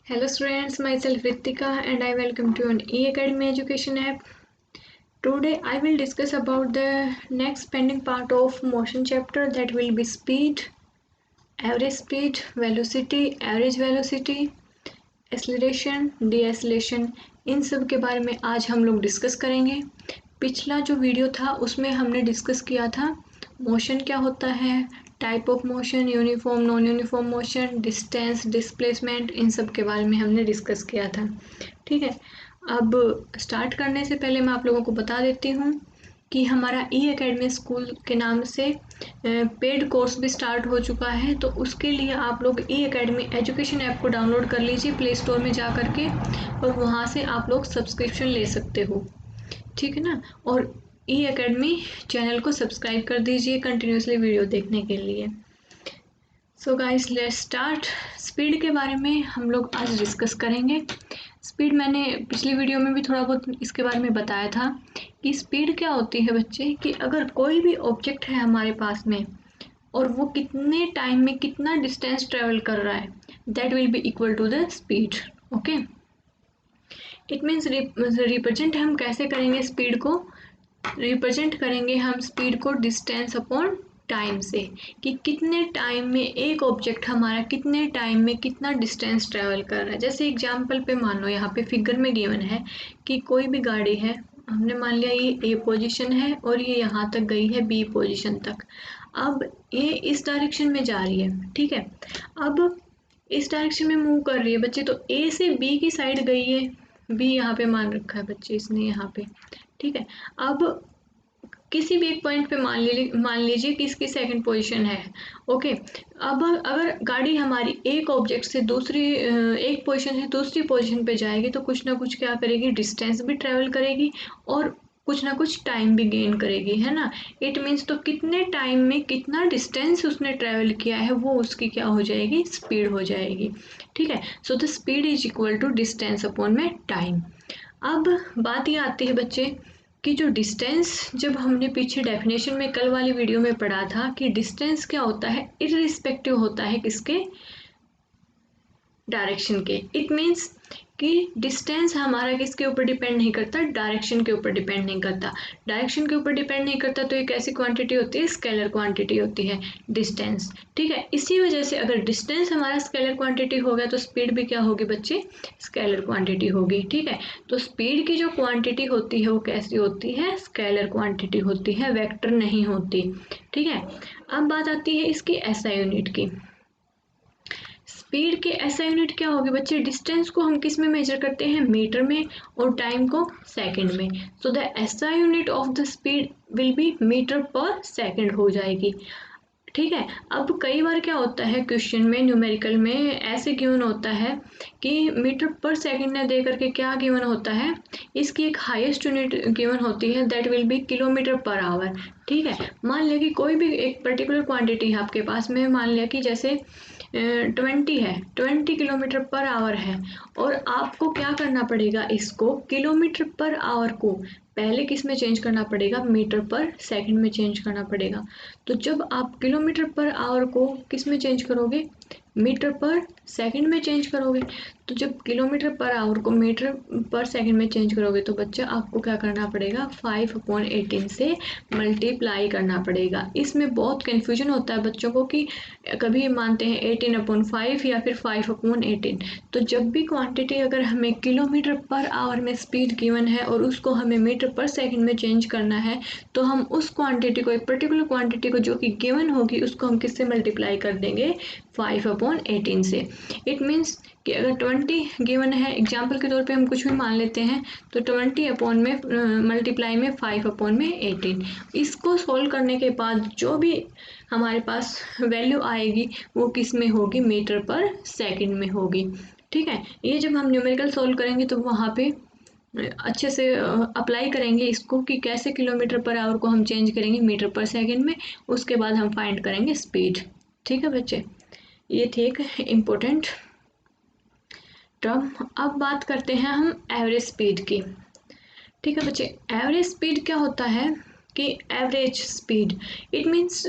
Hello students, myself Ritika and I welcome to an E-Academy Education app. Today I will discuss about the next pending part of motion chapter, that will be speed, velocity, average velocity, acceleration, deceleration, इन सब के बारे में आज हम लोग discuss करेंगे। पिछला जो वीडियो था उसमें हमने डिस्कस किया था मोशन क्या होता है, type of motion, uniform, non uniform motion, distance, displacement, इन सब के बारे में हमने डिस्कस किया था। ठीक है, अब स्टार्ट करने से पहले मैं आप लोगों को बता देती हूँ कि हमारा E-Academy स्कूल के नाम से पेड कोर्स भी स्टार्ट हो चुका है। तो उसके लिए आप लोग E-Academy एजुकेशन ऐप को डाउनलोड कर लीजिए प्ले स्टोर में जा कर के, और वहाँ से आप लोग सब्सक्रिप्शन ले सकते हो, ठीक है ना। और E-Academy चैनल को सब्सक्राइब कर दीजिए कंटिन्यूसली वीडियो देखने के लिए। So guys let's start. Speed के बारे में हम लोग आज डिस्कस करेंगे। स्पीड मैंने पिछली वीडियो में भी थोड़ा बहुत इसके बारे में बताया था कि स्पीड क्या होती है बच्चे, कि अगर कोई भी ऑब्जेक्ट है हमारे पास में और वो कितने टाइम में कितना डिस्टेंस ट्रेवल कर रहा है, that will be equal to the speed. Okay, it means represent हम कैसे करेंगे स्पीड को, रिप्रेजेंट करेंगे हम स्पीड को डिस्टेंस अपॉन टाइम से, कि कितने टाइम में एक ऑब्जेक्ट हमारा कितने टाइम में कितना डिस्टेंस ट्रेवल कर रहा है। जैसे एग्जांपल पे मान लो यहाँ पे फिगर में गिवन है कि कोई भी गाड़ी है, हमने मान लिया ये ए पोजीशन है और ये यहाँ तक गई है बी पोजीशन तक। अब ये इस डायरेक्शन में जा रही है, ठीक है। अब इस डायरेक्शन में मूव कर रही है बच्चे, तो ए से बी की साइड गई है, बी यहाँ पे मान रखा है बच्चे इसने यहाँ पे, ठीक है। अब किसी भी एक पॉइंट पे मान लीजिए कि इसकी सेकंड पोजीशन है। ओके, अब अगर गाड़ी हमारी एक ऑब्जेक्ट से दूसरी एक पोजीशन से दूसरी पोजीशन पे जाएगी तो कुछ ना कुछ क्या करेगी, डिस्टेंस भी ट्रेवल करेगी और कुछ ना कुछ टाइम भी गेन करेगी, है ना। इट मीन्स तो कितने टाइम में कितना डिस्टेंस उसने ट्रेवल किया है वो उसकी क्या हो जाएगी, स्पीड हो जाएगी, ठीक है। So the speed is equal to distance upon में टाइम। अब बात ये आती है बच्चे कि जो डिस्टेंस, जब हमने पीछे डेफिनेशन में कल वाली वीडियो में पढ़ा था कि डिस्टेंस क्या होता है, इररिस्पेक्टिव होता है किसके, डायरेक्शन के। इट मीन्स कि डिस्टेंस हमारा किसके ऊपर डिपेंड नहीं करता, डायरेक्शन के ऊपर डिपेंड नहीं करता। डायरेक्शन के ऊपर डिपेंड नहीं करता तो एक ऐसी क्वांटिटी होती है, स्केलर क्वांटिटी होती है डिस्टेंस, ठीक है। इसी वजह से अगर डिस्टेंस हमारा स्केलर क्वांटिटी हो गया तो स्पीड भी क्या होगी बच्चे, स्केलर क्वांटिटी होगी, ठीक है। तो स्पीड की जो क्वांटिटी होती है वो कैसी होती है, स्केलर क्वांटिटी होती है, वेक्टर नहीं होती, ठीक है। अब बात आती है इसकी एसआई यूनिट की। स्पीड की एसआई यूनिट क्या होगी बच्चे, डिस्टेंस को हम किस में मेजर करते हैं, मीटर में, और टाइम को सेकंड में। So the SI unit of the speed will be metre per second हो जाएगी, ठीक है। अब कई बार क्या होता है क्वेश्चन में, न्यूमेरिकल में ऐसे गिवन होता है कि मीटर पर सेकंड ने दे करके क्या गिवन होता है, इसकी एक हाईएस्ट यूनिट गिवन होती है, that will B kilometre per hour, ठीक है। मान लिया कि कोई भी एक पर्टिकुलर क्वांटिटी है आपके पास में, मान लिया कि जैसे 20 है, 20 किलोमीटर पर आवर है, और आपको क्या करना पड़ेगा, इसको किलोमीटर पर आवर को पहले किस में चेंज करना पड़ेगा, मीटर पर सेकंड में चेंज करना पड़ेगा। तो जब आप किलोमीटर पर आवर को किस में चेंज करोगे, मीटर पर सेकंड में चेंज करोगे। तो जब किलोमीटर पर आवर को मीटर पर सेकंड में चेंज करोगे तो बच्चा आपको क्या करना पड़ेगा, 5/18 से मल्टीप्लाई करना पड़ेगा। इसमें बहुत कन्फ्यूजन होता है बच्चों को कि कभी मानते हैं 18/5 या फिर 5/18। तो जब भी क्वांटिटी अगर हमें किलोमीटर पर आवर में स्पीड गिवन है और उसको हमें मीटर पर सेकंड में चेंज करना है, तो हम उस क्वांटिटी को, एक पर्टिकुलर क्वांटिटी को जो कि गिवन होगी, उसको हम किससे मल्टीप्लाई कर देंगे, 5/18 से। इट मीन्स कि अगर 20 गिवन है, एग्जाम्पल के तौर पे हम कुछ भी मान लेते हैं, तो 20 अपॉन में मल्टीप्लाई में 5/18। इसको सोल्व करने के बाद जो भी हमारे पास वैल्यू आएगी वो किस में होगी, मीटर पर सेकंड में होगी, ठीक है। ये जब हम न्यूमेरिकल सोल्व करेंगे तो वहाँ पे अच्छे से अप्लाई करेंगे इसको कि कैसे किलोमीटर पर आवर को हम चेंज करेंगे मीटर पर सेकंड में, उसके बाद हम फाइंड करेंगे स्पीड, ठीक है बच्चे। ये थी एक इम्पोर्टेंट टर्म। अब बात करते हैं हम एवरेज स्पीड की, ठीक है बच्चे। एवरेज स्पीड क्या होता है कि एवरेज स्पीड, इट मीन्स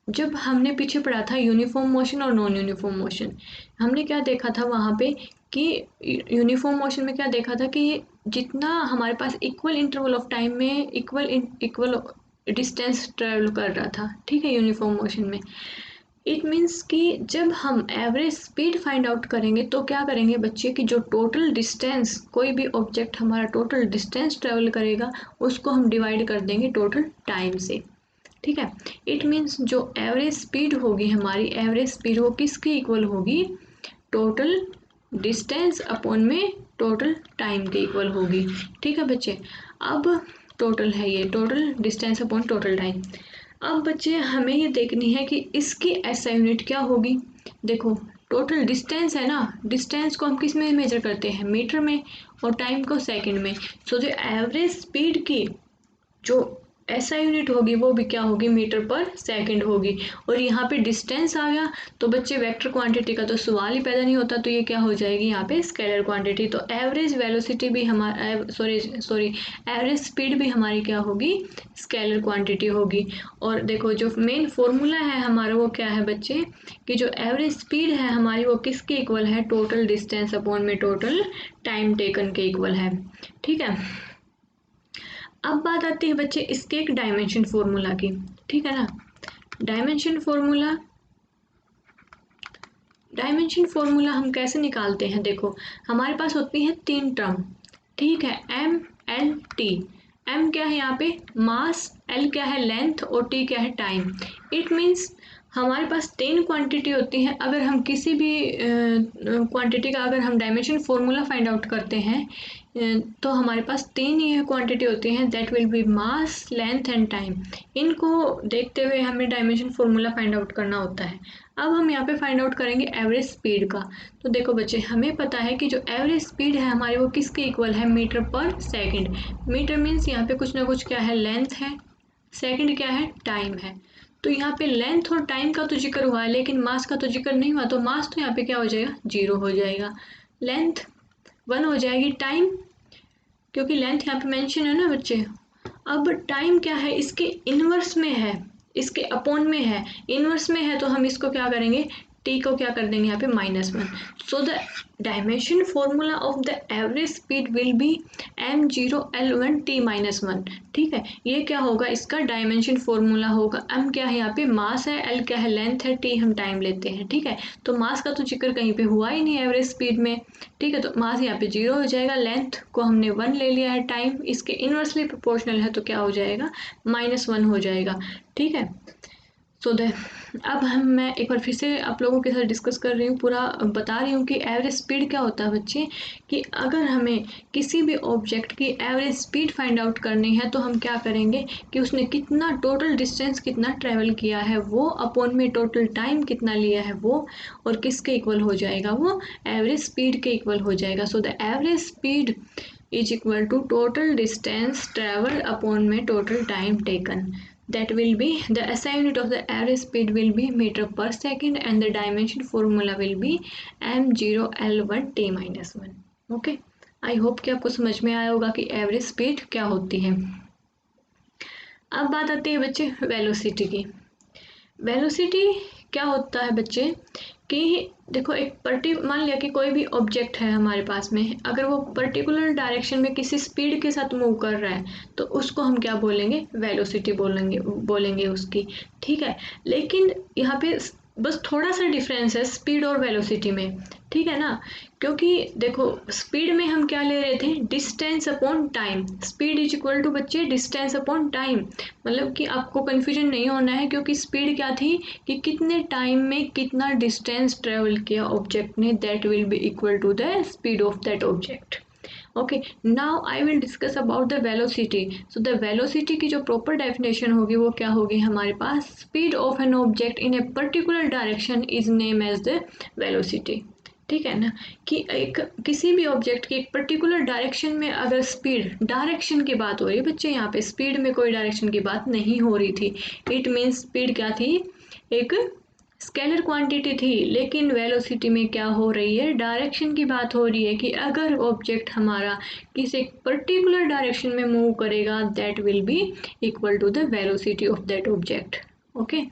जब हमने पीछे पढ़ा था यूनिफॉर्म मोशन और नॉन यूनिफॉर्म मोशन, हमने क्या देखा था वहाँ पे कि यूनिफॉर्म मोशन में क्या देखा था कि जितना हमारे पास इक्वल इंटरवल ऑफ टाइम में इक्वल डिस्टेंस ट्रेवल कर रहा था, ठीक है, यूनिफॉर्म मोशन में। इट मीन्स कि जब हम एवरेज स्पीड फाइंड आउट करेंगे तो क्या करेंगे बच्चे कि जो टोटल डिस्टेंस, कोई भी ऑब्जेक्ट हमारा टोटल डिस्टेंस ट्रेवल करेगा उसको हम डिवाइड कर देंगे टोटल टाइम से, ठीक है। इट मीन्स जो एवरेज स्पीड होगी हमारी, एवरेज स्पीड वो किसके इक्वल होगी, टोटल डिस्टेंस अपॉन में टोटल टाइम के इक्वल होगी, ठीक है बच्चे। अब टोटल है ये, total distance upon total time. अब बच्चे हमें ये देखनी है कि इसकी एसआई यूनिट क्या होगी। देखो टोटल डिस्टेंस है ना, डिस्टेंस को हम किस में मेजर करते हैं, मीटर में, और टाइम को सेकंड में। सो जो एवरेज स्पीड की जो एसआई यूनिट होगी वो भी क्या होगी, मीटर पर सेकंड होगी। और यहाँ पे डिस्टेंस आ गया तो बच्चे वेक्टर क्वांटिटी का तो सवाल ही पैदा नहीं होता, तो ये क्या हो जाएगी यहाँ पे स्केलर क्वांटिटी। तो एवरेज वेलोसिटी भी हमारा सॉरी एवरेज स्पीड भी हमारी क्या होगी, स्केलर क्वांटिटी होगी। और देखो जो मेन फॉर्मूला है हमारा वो क्या है बच्चे, कि जो एवरेज स्पीड है हमारी वो किसके इक्वल है, टोटल डिस्टेंस अपॉन में टोटल टाइम टेकन के इक्वल है, ठीक है। अब बात आती है बच्चे इसके एक डायमेंशन फॉर्मूला की, ठीक है ना। डायमेंशन फॉर्मूला, डायमेंशन फॉर्मूला हम कैसे निकालते हैं, देखो हमारे पास होती है तीन टर्म, ठीक है, एम एल टी। एम क्या है यहाँ पे मास, एल क्या है लेंथ, और टी क्या है टाइम। इट मीन्स हमारे पास तीन क्वांटिटी होती हैं। अगर हम किसी भी क्वांटिटी का अगर हम डायमेंशन फॉर्मूला फाइंड आउट करते हैं तो हमारे पास तीन ही क्वांटिटी होती हैं, that will B mass, length and time. इनको देखते हुए हमें डायमेंशन फॉर्मूला फाइंड आउट करना होता है। अब हम यहाँ पे फाइंड आउट करेंगे एवरेज स्पीड का। तो देखो बच्चे हमें पता है कि जो एवरेज स्पीड है हमारी वो किसके इक्वल है, metre per second. Metre means यहाँ पे कुछ ना कुछ क्या है, लेंथ है, सेकंड क्या है, टाइम है। तो यहाँ पे लेंथ और टाइम का तो जिक्र हुआ है लेकिन मास का तो जिक्र नहीं हुआ, तो मास तो यहाँ पे क्या हो जाएगा, 0 हो जाएगा, लेंथ 1 हो जाएगी, टाइम क्योंकि लेंथ यहाँ पे मेंशन है ना बच्चे। अब टाइम क्या है, इसके इनवर्स में है, इसके अपॉन में है, इनवर्स में है तो हम इसको क्या करेंगे, टी को क्या कर देंगे यहाँ पे -1। So the dimension formula of the average speed will B m0l1 t-1, ठीक है। ये क्या होगा, इसका डायमेंशन फॉर्मूला होगा। m क्या है यहाँ पे मास है, l क्या है लेंथ है, t हम टाइम लेते हैं, ठीक है। तो मास का तो जिक्र कहीं पे हुआ ही नहीं एवरेज स्पीड में, ठीक है। तो मास यहाँ पे 0 हो जाएगा, लेंथ को हमने 1 ले लिया है, टाइम इसके इनवर्सली प्रोपोर्शनल है तो क्या हो जाएगा, -1 हो जाएगा, ठीक है। सो अब मैं एक बार फिर से आप लोगों के साथ डिस्कस कर रही हूँ, पूरा बता रही हूँ कि एवरेज स्पीड क्या होता है बच्चे, कि अगर हमें किसी भी ऑब्जेक्ट की एवरेज स्पीड फाइंड आउट करनी है तो हम क्या करेंगे कि उसने कितना टोटल डिस्टेंस कितना ट्रेवल किया है वो, अपॉन में टोटल टाइम कितना लिया है वो, और किसके इक्वल हो जाएगा, वो एवरेज स्पीड के इक्वल हो जाएगा। So the average speed is equal to total distance travel upon में total time taken. That will be the SI unit of the average speed will be meter per second and the dimension formula will be m0l1 t-1। Okay, I hope कि आपको समझ में आया होगा कि average speed क्या होती है। अब बात आती है बच्चे वेलोसिटी की। वेलोसिटी क्या होता है बच्चे, कि देखो एक मान लिया कि कोई भी ऑब्जेक्ट है हमारे पास में, अगर वो पर्टिकुलर डायरेक्शन में किसी स्पीड के साथ मूव कर रहा है तो उसको हम क्या बोलेंगे, वेलोसिटी बोलेंगे उसकी, ठीक है। लेकिन यहाँ पे बस थोड़ा सा डिफरेंस है स्पीड और वेलोसिटी में, ठीक है ना। क्योंकि देखो स्पीड में हम क्या ले रहे थे, distance upon time. Speed is equal to बच्चे डिस्टेंस अपॉन टाइम, मतलब कि आपको कन्फ्यूजन नहीं होना है, क्योंकि स्पीड क्या थी कि कितने टाइम में कितना डिस्टेंस ट्रेवल किया ऑब्जेक्ट ने, that will be equal to the speed of that object. Okay, now I will discuss about the velocity. So the velocity की जो प्रॉपर डेफिनेशन होगी वो क्या होगी हमारे पास, speed of an object in a particular direction is name as the velocity, ठीक है ना। कि एक किसी भी ऑब्जेक्ट की एक पर्टिकुलर डायरेक्शन में अगर स्पीड, डायरेक्शन की बात हो रही है बच्चे, यहाँ पे स्पीड में कोई डायरेक्शन की बात नहीं हो रही थी। इट मीन्स स्पीड क्या थी, एक स्केलर क्वांटिटी थी, लेकिन वेलोसिटी में क्या हो रही है, डायरेक्शन की बात हो रही है कि अगर ऑब्जेक्ट हमारा किसी पर्टिकुलर डायरेक्शन में मूव करेगा that will be equal to the velocity of that object. Okay,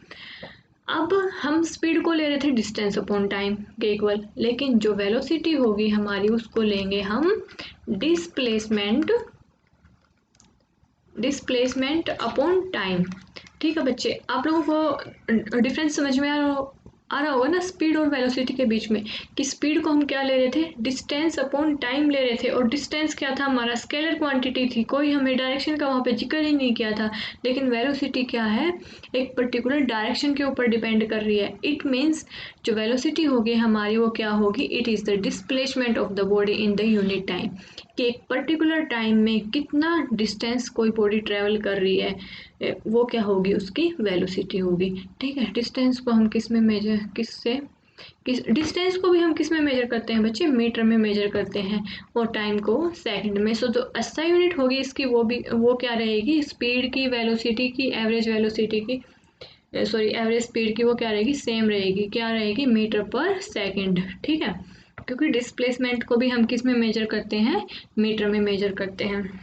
अब हम स्पीड को ले रहे थे डिस्टेंस अपॉन टाइम के इक्वल, लेकिन जो वेलोसिटी होगी हमारी उसको लेंगे हम डिस्प्लेसमेंट अपॉन टाइम। ठीक है बच्चे, आप लोगों को डिफरेंस समझ में आ रहा होगा ना स्पीड और वेलोसिटी के बीच में, कि स्पीड को हम क्या ले रहे थे, डिस्टेंस अपॉन टाइम ले रहे थे, और डिस्टेंस क्या था हमारा, स्केलर क्वांटिटी थी, कोई हमें डायरेक्शन का वहाँ पे जिक्र ही नहीं किया था। लेकिन वेलोसिटी क्या है, एक पर्टिकुलर डायरेक्शन के ऊपर डिपेंड कर रही है। इट मीन्स जो वेलोसिटी होगी हमारी वो क्या होगी, it is the displacement of the body in the unit time, कि एक पर्टिकुलर टाइम में कितना डिस्टेंस कोई बॉडी ट्रेवल कर रही है, वो क्या होगी, उसकी वेलोसिटी होगी। ठीक है, डिस्टेंस को हम किस में मेजर, किस डिस्टेंस को भी हम किस में मेजर करते हैं बच्चे, मीटर में मेजर करते हैं, और टाइम को सेकंड में। सो जो SI यूनिट होगी इसकी वो क्या रहेगी, स्पीड की, वेलोसिटी की, एवरेज वेलोसिटी की, सॉरी एवरेज स्पीड की, वो क्या रहेगी, सेम रहेगी, क्या रहेगी, मीटर पर सेकंड। ठीक है, क्योंकि डिस्प्लेसमेंट को भी हम किस में मेजर करते हैं, मीटर में मेजर करते हैं।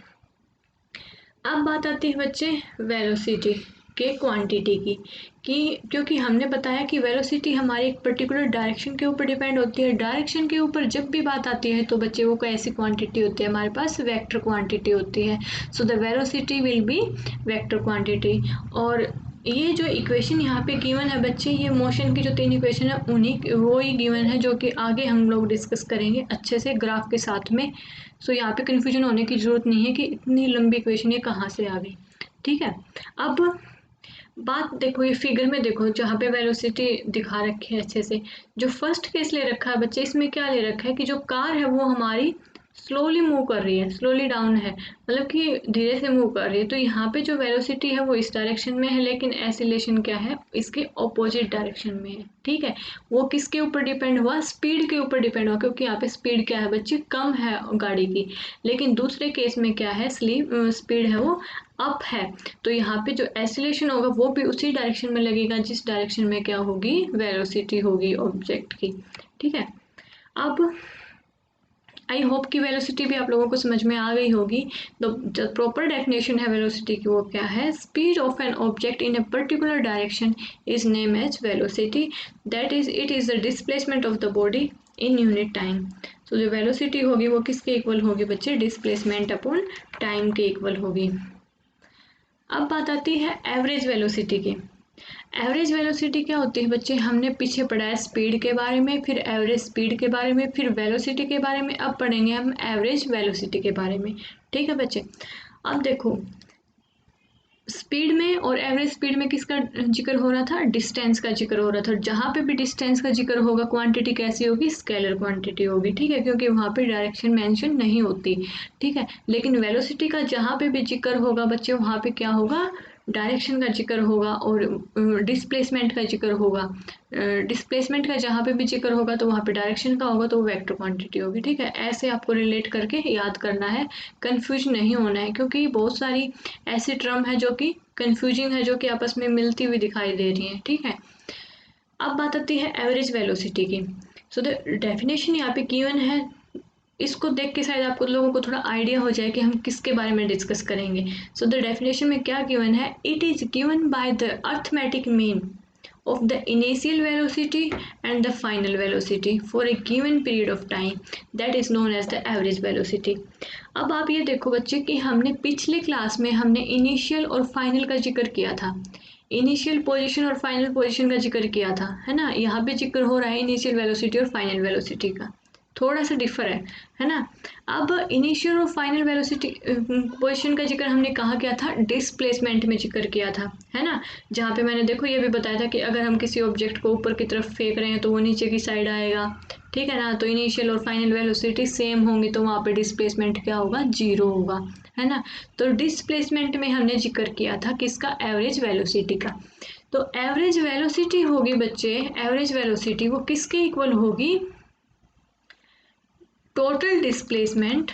अब बात आती है बच्चे वेलोसिटी के क्वांटिटी की, कि क्योंकि हमने बताया कि वेलोसिटी हमारी एक पर्टिकुलर डायरेक्शन के ऊपर डिपेंड होती है। डायरेक्शन के ऊपर जब भी बात आती है तो बच्चे वो कैसी क्वांटिटी होती है, हमारे पास वेक्टर क्वांटिटी होती है। So the velocity will be vector quantity. और ये जो इक्वेशन यहाँ पे गिवन है बच्चे, ये मोशन की जो 3 इक्वेशन है उन्हीं वो ही गिवन है, जो कि आगे हम लोग डिस्कस करेंगे अच्छे से ग्राफ के साथ में। सो यहाँ पे कन्फ्यूजन होने की ज़रूरत नहीं है कि इतनी लंबी इक्वेशन ये कहाँ से आ गई। ठीक है, अब बात देखो, ये फिगर में देखो जहाँ पे वेलोसिटी दिखा रखी है अच्छे से, जो फर्स्ट केस ले रखा है बच्चे, इसमें क्या ले रखा है कि जो कार है वो हमारी स्लोली मूव कर रही है, स्लोली डाउन है, मतलब कि धीरे से मूव कर रही है। तो यहाँ पे जो वेलोसिटी है वो इस डायरेक्शन में है, लेकिन एक्सीलरेशन क्या है, इसके ऑपोजिट डायरेक्शन में है। ठीक है, वो किसके ऊपर डिपेंड हुआ, स्पीड के ऊपर डिपेंड हुआ, क्योंकि यहाँ पे स्पीड क्या है बच्चे, कम है गाड़ी की। लेकिन दूसरे केस में क्या है, स्पीड है वो अप है, तो यहाँ पे जो एक्सीलरेशन होगा वो भी उसी डायरेक्शन में लगेगा जिस डायरेक्शन में क्या होगी, वेलोसिटी होगी ऑब्जेक्ट की। ठीक है, अब आई होप कि वेलोसिटी भी आप लोगों को समझ में आ गई होगी। तो जो प्रॉपर डेफिनेशन है वेलोसिटी की वो क्या है, speed of an object in a particular direction is name as velocity, that is it is the displacement of the body in unit time. तो जो वेलोसिटी होगी वो किसके इक्वल होगी बच्चे, डिस्प्लेसमेंट अपॉन टाइम के इक्वल होगी। अब बात आती है एवरेज वेलोसिटी की। एवरेज वेलोसिटी क्या होती है बच्चे, हमने पीछे पढ़ा है स्पीड के बारे में, फिर एवरेज स्पीड के बारे में, फिर वेलोसिटी के बारे में, अब पढ़ेंगे हम एवरेज वेलोसिटी के बारे में। ठीक है बच्चे, अब देखो स्पीड में और एवरेज स्पीड में किसका जिक्र हो रहा था, डिस्टेंस का जिक्र हो रहा था। जहाँ पे भी डिस्टेंस का जिक्र होगा क्वांटिटी कैसी होगी, स्केलर क्वांटिटी होगी। ठीक है, क्योंकि वहाँ पे डायरेक्शन मेंशन नहीं होती। ठीक है, लेकिन वेलोसिटी का जहाँ पे भी जिक्र होगा बच्चे, वहाँ पे क्या होगा, डायरेक्शन का जिक्र होगा और डिस्प्लेसमेंट का जिक्र होगा। डिस्प्लेसमेंट का जहाँ पे भी जिक्र होगा तो वहाँ पे डायरेक्शन का होगा, तो वो वेक्टर क्वांटिटी होगी। ठीक है, ऐसे आपको रिलेट करके याद करना है, कंफ्यूज नहीं होना है, क्योंकि बहुत सारी ऐसी टर्म है जो कि कंफ्यूजिंग है, जो कि आपस में मिलती हुई दिखाई दे रही हैं। ठीक है, अब बात आती है एवरेज वेलोसिटी की। सो द डेफिनेशन यहाँ पे गिवन है, इसको देख के शायद आपको लोगों को थोड़ा आइडिया हो जाए कि हम किसके बारे में डिस्कस करेंगे। सो द डेफिनेशन में क्या गिवन है, it is given by the arithmetic mean of the initial velocity and the final velocity for a given period of time, that is known as the average velocity। अब आप ये देखो बच्चे कि हमने पिछले क्लास में हमने इनिशियल और फाइनल का जिक्र किया था, इनिशियल पोजीशन और फाइनल पोजीशन का जिक्र किया था, है ना। यहाँ पे जिक्र हो रहा है इनिशियल वेलोसिटी और फाइनल वेलोसिटी का, थोड़ा सा डिफर है ना। अब इनिशियल और फाइनल वेलोसिटी पोजीशन का जिक्र हमने कहाँ किया था, डिस्प्लेसमेंट में जिक्र किया था, है ना। जहाँ पे मैंने देखो ये भी बताया था कि अगर हम किसी ऑब्जेक्ट को ऊपर की तरफ फेंक रहे हैं तो वो नीचे की साइड आएगा। ठीक है ना, तो इनिशियल और फाइनल वेलोसिटी सेम होंगी, तो वहाँ पे डिस्प्लेसमेंट क्या होगा, जीरो होगा, है ना। तो डिस्प्लेसमेंट में हमने जिक्र किया था किसका, एवरेज वेलोसिटी का। तो एवरेज वेलोसिटी होगी बच्चे, एवरेज वेलोसिटी वो किसके इक्वल होगी, टोटल डिस्प्लेसमेंट,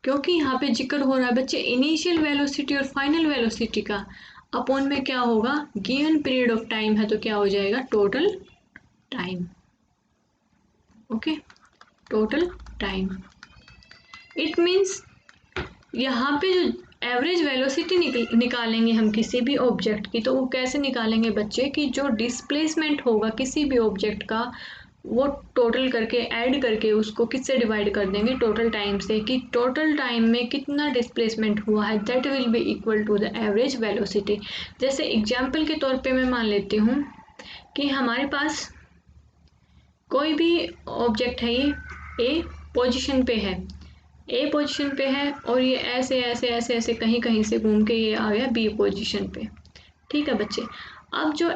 क्योंकि यहाँ पे जिक्र हो रहा है बच्चे इनिशियल वेलोसिटी और फाइनल वेलोसिटी का, अपॉन में क्या होगा, गिवन पीरियड ऑफ टाइम है तो क्या हो जाएगा, total time. Okay, total time, it means यहाँ पे जो एवरेज वेलोसिटी निकालेंगे हम किसी भी ऑब्जेक्ट की, तो वो कैसे निकालेंगे बच्चे कि जो डिस्प्लेसमेंट होगा किसी भी ऑब्जेक्ट का वो टोटल करके ऐड करके उसको किससे डिवाइड कर देंगे, टोटल टाइम से, कि टोटल टाइम में कितना डिस्प्लेसमेंट हुआ है, that will be equal to the average velocity. जैसे एग्जांपल के तौर पे मैं मान लेती हूँ कि हमारे पास कोई भी ऑब्जेक्ट है, ये ए पोजीशन पे है, ए पोजीशन पे है और ये ऐसे ऐसे ऐसे ऐसे कहीं कहीं से घूम के ये आ गया बी पोजीशन पे। ठीक है बच्चे, अब जो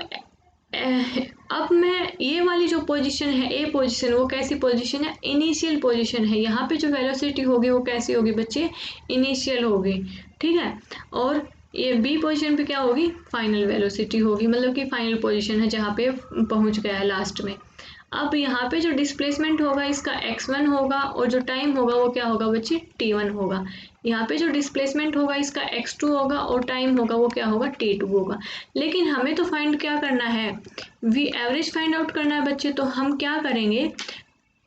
अब मैं ये वाली जो पोजीशन है ए पोजीशन, वो कैसी पोजीशन है, इनिशियल पोजीशन है। यहाँ पे जो वेलोसिटी होगी वो कैसी होगी बच्चे, इनिशियल होगी। ठीक है, और ये बी पोजीशन पे क्या होगी, फाइनल वेलोसिटी होगी, मतलब कि फाइनल पोजीशन है जहाँ पे पहुँच गया है लास्ट में। अब यहाँ पे जो डिस्प्लेसमेंट होगा इसका x1 होगा और जो टाइम होगा वो क्या होगा बच्चे, t1 होगा। यहाँ पे जो डिस्प्लेसमेंट होगा इसका x2 होगा और टाइम होगा वो क्या होगा, t2 होगा। लेकिन हमें तो फाइंड क्या करना है, वी एवरेज फाइंड आउट करना है बच्चे। तो हम क्या करेंगे,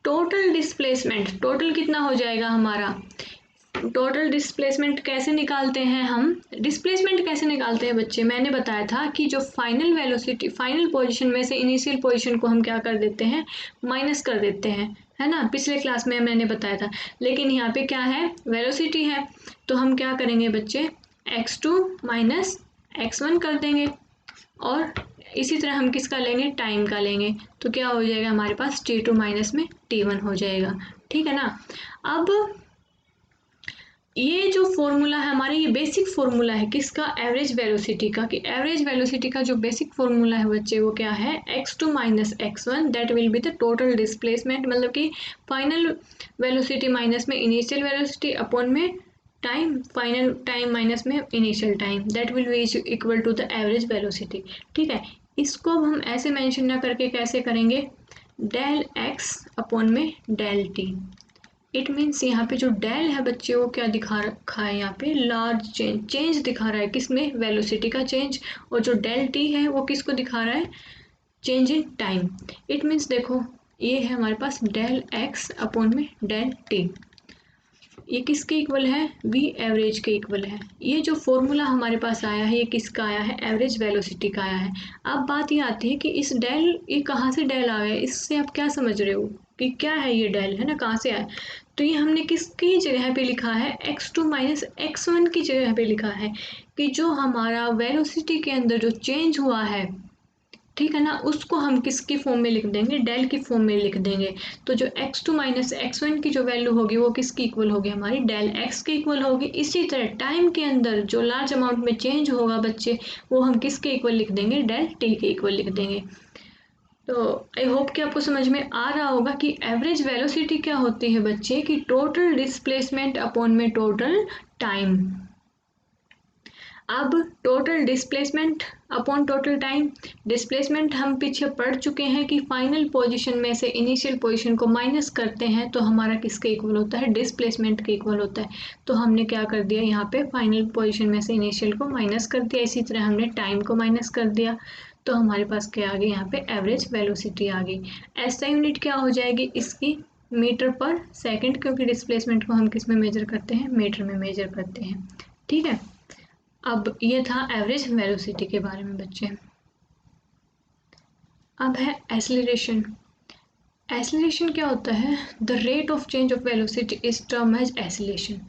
टोटल डिस्प्लेसमेंट, टोटल कितना हो जाएगा हमारा, टोटल डिस्प्लेसमेंट कैसे निकालते हैं हम, डिस्प्लेसमेंट कैसे निकालते हैं बच्चे, मैंने बताया था कि जो फाइनल वेलोसिटी, फाइनल पोजीशन में से इनिशियल पोजीशन को हम क्या कर देते हैं, माइनस कर देते हैं, है ना, पिछले क्लास में मैंने बताया था। लेकिन यहाँ पे क्या है, वेलोसिटी है, तो हम क्या करेंगे बच्चे, x2 माइनस x1 कर देंगे और इसी तरह हम किसका लेंगे, टाइम का लेंगे, तो क्या हो जाएगा हमारे पास t2 माइनस में t1 हो जाएगा। ठीक है ना। अब ये जो फॉर्मूला है हमारे, ये बेसिक फॉर्मूला है किसका, एवरेज वेलोसिटी का, कि एवरेज वेलोसिटी का जो बेसिक फॉर्मूला है बच्चे वो क्या है, x2 minus x1 that will be the total displacement, मतलब कि फाइनल वेलोसिटी माइनस में इनिशियल वेलोसिटी अपॉन में टाइम, फाइनल टाइम माइनस में initial time, that will be equal to the average velocity. ठीक है, इसको अब हम ऐसे मेंशन ना करके कैसे करेंगे, डेल x अपॉन में डेल t। इट मीन्स यहाँ पे जो डेल है बच्चे वो क्या दिखा रखा है, यहाँ पे लार्ज चेंज दिखा रहा है, किसमें, वेलोसिटी का चेंज, और जो डेल टी है वो किसको दिखा रहा है, change in time. It means देखो ये है हमारे पास डेल एक्स अपॉन में डेल टी, ये किसके इक्वल है, वी एवरेज के इक्वल है। ये जो फॉर्मूला हमारे पास आया है ये किसका आया है, एवरेज वेलोसिटी का आया है। अब बात ये आती है कि इस डेल, ये कहाँ से डेल आ गया, इससे आप क्या समझ रहे हो कि क्या है ये डेल, है ना, कहाँ से आया, तो ये हमने किसकी जगह पे लिखा है, x2 माइनस x1 की जगह पे लिखा है, कि जो हमारा वेलोसिटी के अंदर जो चेंज हुआ है, ठीक है ना, उसको हम किसकी फॉर्म में लिख देंगे, डेल की फॉर्म में लिख देंगे। तो जो x2 माइनस x1 की जो वैल्यू होगी वो किसकी इक्वल होगी, हमारी डेल x की इक्वल होगी। इसी तरह टाइम के अंदर जो लार्ज अमाउंट में चेंज होगा बच्चे, वो हम किसके इक्वल लिख देंगे, डेल t के इक्वल लिख देंगे। तो आई होप कि आपको समझ में आ रहा होगा कि एवरेज वेलोसिटी क्या होती है बच्चे, कि टोटल डिस्प्लेसमेंट अपॉन में टोटल टाइम। अब total displacement upon total time, displacement हम पीछे पढ़ चुके हैं कि फाइनल पोजीशन में से इनिशियल पोजीशन को माइनस करते हैं तो हमारा किसके इक्वल होता है, डिस्प्लेसमेंट के इक्वल होता है। तो हमने क्या कर दिया, यहाँ पे फाइनल पोजीशन में से इनिशियल को माइनस कर दिया, इसी तरह हमने टाइम को माइनस कर दिया, तो हमारे पास क्या आ गई, यहाँ पे एवरेज वेलोसिटी आ गई। ऐसा यूनिट क्या हो जाएगी इसकी, मीटर पर सेकेंड, क्योंकि डिस्प्लेसमेंट को हम किस में मेजर करते हैं, मीटर में मेजर करते हैं। ठीक है, अब ये था एवरेज वेलोसिटी के बारे में बच्चे। अब है एक्सेलरेशन। एक्सेलरेशन क्या होता है, the rate of change of velocity is term as acceleration.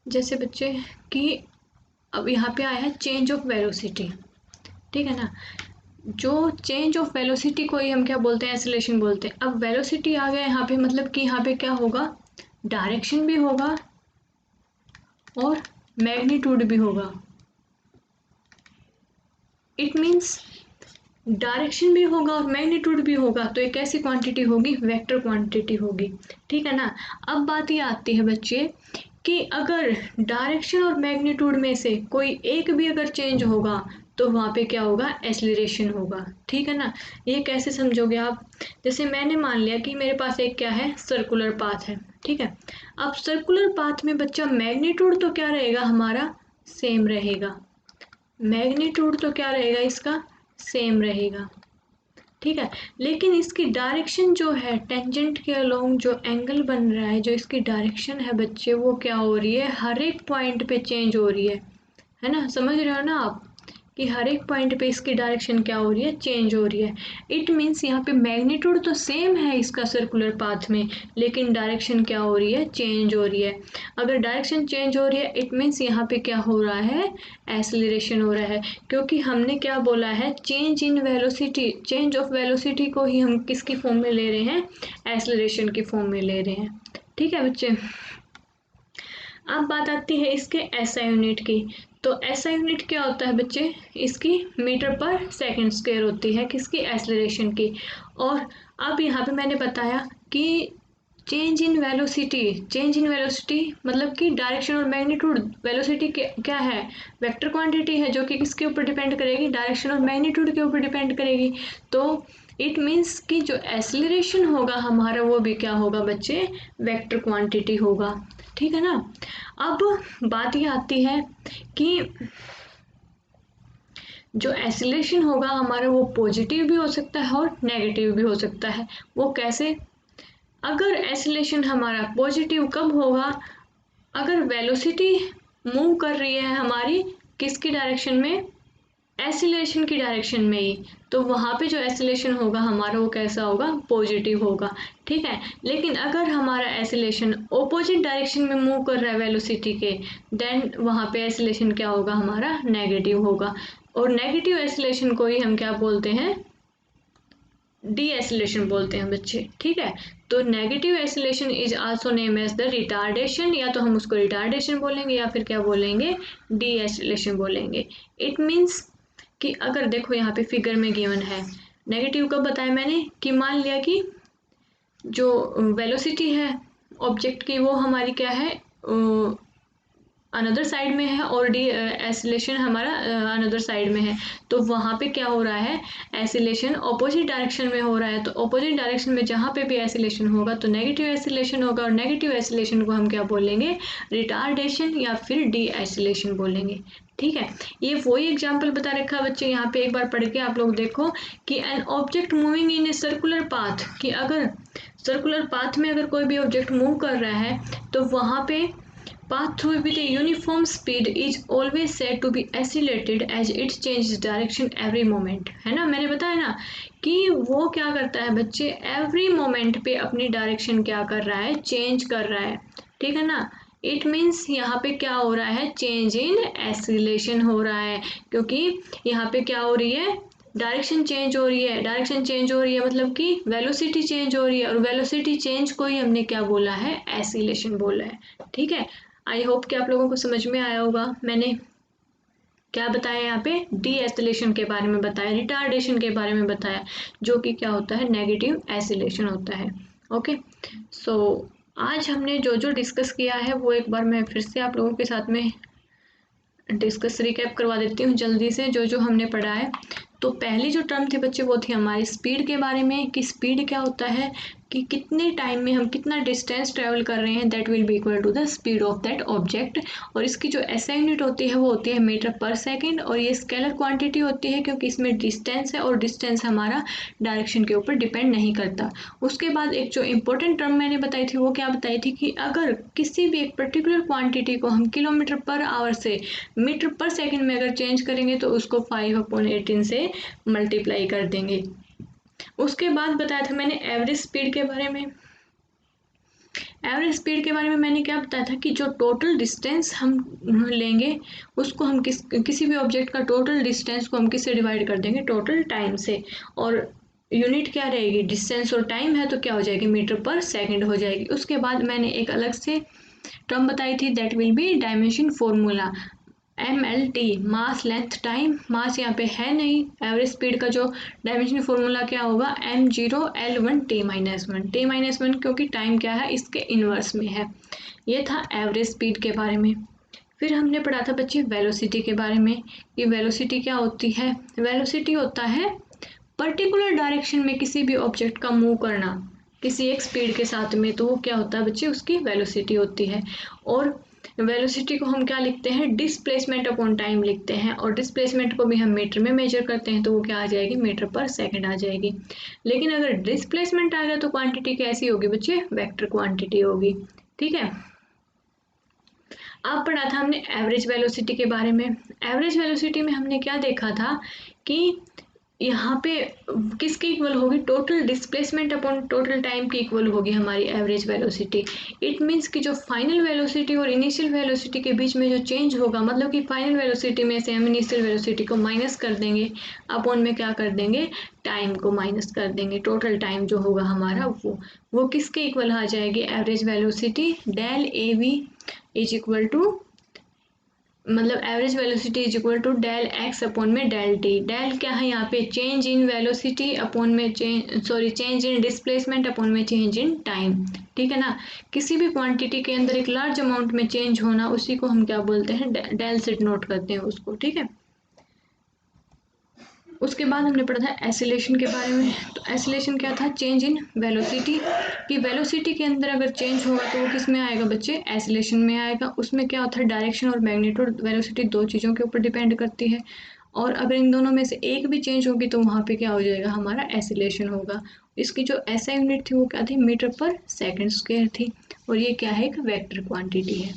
जैसे बच्चे कि अब यहाँ पे आया है चेंज ऑफ वेलोसिटी, ठीक है ना, जो चेंज ऑफ वेलोसिटी को ही हम क्या बोलते हैं, एक्सेलरेशन बोलते हैं। अब वेलोसिटी आ गया यहाँ पे, मतलब कि यहाँ पे क्या होगा, डायरेक्शन भी होगा और मैग्नीट्यूड भी होगा। इट मीन्स डायरेक्शन भी होगा और मैग्नीट्यूड भी होगा, तो एक ऐसी क्वांटिटी होगी, वेक्टर क्वांटिटी होगी। ठीक है ना। अब बात ये आती है बच्चे कि अगर डायरेक्शन और मैग्नीट्यूड में से कोई एक भी अगर चेंज होगा तो वहाँ पे क्या होगा, एक्सेलरेशन होगा। ठीक है ना। ये कैसे समझोगे आप, जैसे मैंने मान लिया कि मेरे पास एक क्या है, सर्कुलर पाथ है। ठीक है, अब सर्कुलर पाथ में बच्चा मैग्नीट्यूड तो क्या रहेगा हमारा, सेम रहेगा, मैग्नीट्यूड तो क्या रहेगा इसका, सेम रहेगा। ठीक है। लेकिन इसकी डायरेक्शन जो है टेंजेंट के अलोंग जो एंगल बन रहा है, जो इसकी डायरेक्शन है बच्चे, वो क्या हो रही है, हर एक पॉइंट पे चेंज हो रही है ना। समझ रहे हो ना आप कि हर एक पॉइंट पे इसकी डायरेक्शन क्या हो रही है, चेंज हो रही है। इट मीन्स यहाँ पे मैग्नीट्यूड तो सेम है इसका सर्कुलर पाथ में, लेकिन डायरेक्शन क्या हो रही है, चेंज हो रही है। अगर डायरेक्शन चेंज हो रही है इट मीन्स यहाँ पे क्या हो रहा है, एक्सीलरेशन हो रहा है। क्योंकि हमने क्या बोला है, change in velocity, change of velocity को ही हम किसकी फॉर्म में ले रहे हैं, एक्सीलरेशन की फॉर्म में ले रहे हैं। ठीक है बच्चे। अब बात आती है इसके एसआई यूनिट की। तो एसआई यूनिट क्या होता है बच्चे, इसकी मीटर पर सेकंड स्क्वायर होती है, किसकी, एक्सेलरेशन की। और अब यहाँ पे मैंने बताया कि change in velocity, change in velocity मतलब कि डायरेक्शन और मैग्नीट्यूड, वेलोसिटी क्या है, वेक्टर क्वांटिटी है, जो कि किसके ऊपर डिपेंड करेगी, डायरेक्शन और मैग्नीट्यूड के ऊपर डिपेंड करेगी। तो इट मीन्स कि जो एक्सेलरेशन होगा हमारा वो भी क्या होगा बच्चे, वेक्टर क्वांटिटी होगा। ठीक है ना। अब बात ये आती है कि जो एक्सेलरेशन होगा हमारा वो पॉजिटिव भी हो सकता है और नेगेटिव भी हो सकता है। वो कैसे, अगर एक्सेलरेशन हमारा पॉजिटिव कब होगा, अगर वेलोसिटी मूव कर रही है हमारी किसकी डायरेक्शन में, एक्सीलरेशन की डायरेक्शन में ही, तो वहाँ पे जो एक्सीलरेशन होगा हमारा वो कैसा होगा, पॉजिटिव होगा। ठीक है। लेकिन अगर हमारा एक्सीलरेशन ऑपोजिट डायरेक्शन में मूव कर रहा है वेलोसिटी के, देन वहाँ पे एक्सीलरेशन क्या होगा, हमारा नेगेटिव होगा। और नेगेटिव एक्सीलरेशन को ही हम क्या बोलते हैं, डी एक्सीलरेशन बोलते हैं बच्चे। ठीक है। तो negative acceleration is also name as the retardation, या तो हम उसको रिटार्डेशन बोलेंगे या फिर क्या बोलेंगे, डी एक्सीलरेशन बोलेंगे। इट मीन्स कि अगर देखो यहाँ पे फिगर में गिवन है, नेगेटिव कब बताया मैंने, कि मान लिया कि जो वेलोसिटी है ऑब्जेक्ट की वो हमारी क्या है, अनदर साइड में है, और डी एक्सीलरेशन हमारा अनदर साइड में है। तो वहाँ पे क्या हो रहा है, एक्सीलरेशन ऑपोजिट डायरेक्शन में हो रहा है। तो ऑपोजिट डायरेक्शन में जहाँ पे भी एक्सीलरेशन होगा तो नेगेटिव एक्सीलरेशन होगा, और नेगेटिव एक्सीलरेशन को हम क्या बोलेंगे, रिटार्डेशन या फिर डी एक्सीलरेशन बोलेंगे। ठीक है। ये वही एग्जाम्पल बता रखा है बच्चे, यहाँ पे एक बार पढ़ के आप लोग देखो कि an object moving in a circular path, कि अगर सर्कुलर पाथ में अगर कोई भी ऑब्जेक्ट मूव कर रहा है तो वहाँ पे path through with a uniform speed is always said to be accelerated as it changes direction every moment, है ना। मैंने बताया ना कि वो क्या करता है बच्चे, एवरी मोमेंट पे अपनी डायरेक्शन क्या कर रहा है, चेंज कर रहा है। ठीक है ना। इट मीन्स यहाँ पे क्या हो रहा है, चेंज इन एक्सीलरेशन हो रहा है, क्योंकि यहाँ पे क्या हो रही है, डायरेक्शन चेंज हो रही है। डायरेक्शन चेंज हो रही है मतलब कि वेलोसिटी चेंज हो रही है, और वेलोसिटी चेंज को ही हमने क्या बोला है, एक्सीलरेशन बोला है। ठीक है। आई होप कि आप लोगों को समझ में आया होगा। मैंने क्या बताया यहाँ पे, डी एसिलेशन के बारे में बताया, रिटार्डेशन के बारे में बताया, जो कि क्या होता है, नेगेटिव एसिलेशन होता है। ओके। सो आज हमने जो जो डिस्कस किया है वो एक बार मैं फिर से आप लोगों के साथ में डिस्कस रिकैप करवा देती हूँ जल्दी से, जो जो हमने पढ़ा है। तो पहली जो टर्म थी बच्चे वो थी हमारी स्पीड के बारे में, कि स्पीड क्या होता है, कि कितने टाइम में हम कितना डिस्टेंस ट्रेवल कर रहे हैं, that will be equal to the speed of that object. और इसकी जो एसआई यूनिट होती है वो होती है मीटर पर सेकेंड, और ये स्केलर क्वांटिटी होती है क्योंकि इसमें डिस्टेंस है, और डिस्टेंस हमारा डायरेक्शन के ऊपर डिपेंड नहीं करता। उसके बाद एक जो इंपॉर्टेंट टर्म मैंने बताई थी वो क्या बताई थी, कि अगर किसी भी एक पर्टिकुलर क्वांटिटी को हम किलोमीटर पर आवर से मीटर पर सेकेंड में अगर चेंज करेंगे तो उसको 5/18 से मल्टीप्लाई कर देंगे। उसके बाद बताया था मैंने एवरेज स्पीड के बारे में। एवरेज स्पीड के बारे में मैंने क्या बताया था, कि जो टोटल डिस्टेंस हम लेंगे उसको हम किसी भी ऑब्जेक्ट का टोटल डिस्टेंस को हम किससे डिवाइड कर देंगे, टोटल टाइम से। और यूनिट क्या रहेगी, डिस्टेंस और टाइम है तो क्या हो जाएगी, मीटर पर सेकेंड हो जाएगी। उसके बाद मैंने एक अलग से टर्म बताई थी, that will be dimension formula, MLT, mass length time. Mass यहाँ पे है नहीं, एवरेज स्पीड का जो डायमेंशन फॉर्मूला क्या होगा, m0L1T-1, T-1 क्योंकि टाइम क्या है, इसके इन्वर्स में है। ये था एवरेज स्पीड के बारे में। फिर हमने पढ़ा था बच्चे वेलोसिटी के बारे में, कि वेलोसिटी क्या होती है, वेलोसिटी होता है पर्टिकुलर डायरेक्शन में किसी भी ऑब्जेक्ट का मूव करना किसी एक स्पीड के साथ में, तो वो क्या होता है बच्चे, उसकी वेलोसिटी होती है। और वेलोसिटी को हम क्या लिखते हैं, डिस्प्लेसमेंट अपॉन टाइम लिखते हैं, और डिस्प्लेसमेंट को भी हम मीटर में मेजर करते हैं, तो वो क्या आ जाएगी, मीटर पर सेकंड आ जाएगी। लेकिन अगर डिस्प्लेसमेंट आ गया तो क्वांटिटी कैसी होगी बच्चे, वेक्टर क्वांटिटी होगी। ठीक है, अब पढ़ा था हमने एवरेज वेलोसिटी के बारे में। एवरेज वेलोसिटी में हमने क्या देखा था कि यहाँ पे किसकी इक्वल होगी, total displacement upon total time की इक्वल होगी हमारी एवरेज वेलोसिटी। इट मीन्स कि जो फाइनल वेलोसिटी और इनिशियल वेलोसिटी के बीच में जो चेंज होगा, मतलब कि फाइनल वेलोसिटी में से हम इनिशियल वेलोसिटी को माइनस कर देंगे, अपॉन में क्या कर देंगे, टाइम को माइनस कर देंगे, टोटल टाइम जो होगा हमारा वो किसके इक्वल आ जाएगी, average velocity del a v is equal to, मतलब average velocity is equal to del x upon में डेल टी। डेल क्या है यहाँ पे, चेंज इन वेलोसिटी अपॉन में चेंज इन डिस्प्लेसमेंट अपॉन में चेंज इन टाइम। ठीक है ना, किसी भी क्वांटिटी के अंदर एक लार्ज अमाउंट में चेंज होना, उसी को हम क्या बोलते हैं, डेल से नोट करते हैं उसको। ठीक है, उसके बाद हमने पढ़ा था एसिलेशन के बारे में। तो एसिलेशन क्या था, चेंज इन वेलोसिटी, कि वेलोसिटी के अंदर अगर चेंज होगा तो वो किस में आएगा बच्चे, एसिलेशन में आएगा। उसमें क्या होता है, डायरेक्शन और मैग्नीट्यूड, वेलोसिटी दो चीज़ों के ऊपर डिपेंड करती है, और अगर इन दोनों में से एक भी चेंज होगी तो वहाँ पे क्या हो जाएगा, हमारा एसिलेशन होगा। इसकी जो एसआई यूनिट थी वो क्या थी, मीटर पर सेकंड स्क्वायर थी, और ये क्या है, एक वेक्टर क्वांटिटी है।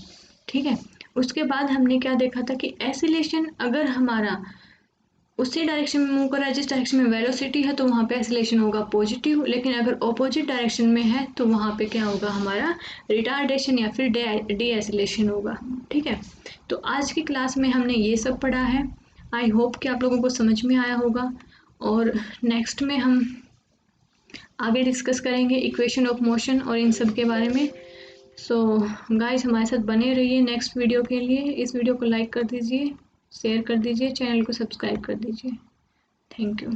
ठीक है, उसके बाद हमने क्या देखा था कि एसिलेशन अगर हमारा उसी डायरेक्शन में मूव कर रहा है जिस डायरेक्शन में वेलोसिटी है, तो वहाँ पे एसिलेशन होगा पॉजिटिव। लेकिन अगर ऑपोजिट डायरेक्शन में है तो वहाँ पे क्या होगा, हमारा रिटार्डेशन या फिर डी एसिलेशन होगा। ठीक है, तो आज की क्लास में हमने ये सब पढ़ा है। आई होप कि आप लोगों को समझ में आया होगा, और नेक्स्ट में हम आगे डिस्कस करेंगे इक्वेशन ऑफ मोशन और इन सब के बारे में। सो गाइस, हमारे साथ बने रहिए नेक्स्ट वीडियो के लिए। इस वीडियो को लाइक कर दीजिए, शेयर कर दीजिए, चैनल को सब्सक्राइब कर दीजिए। Thank you.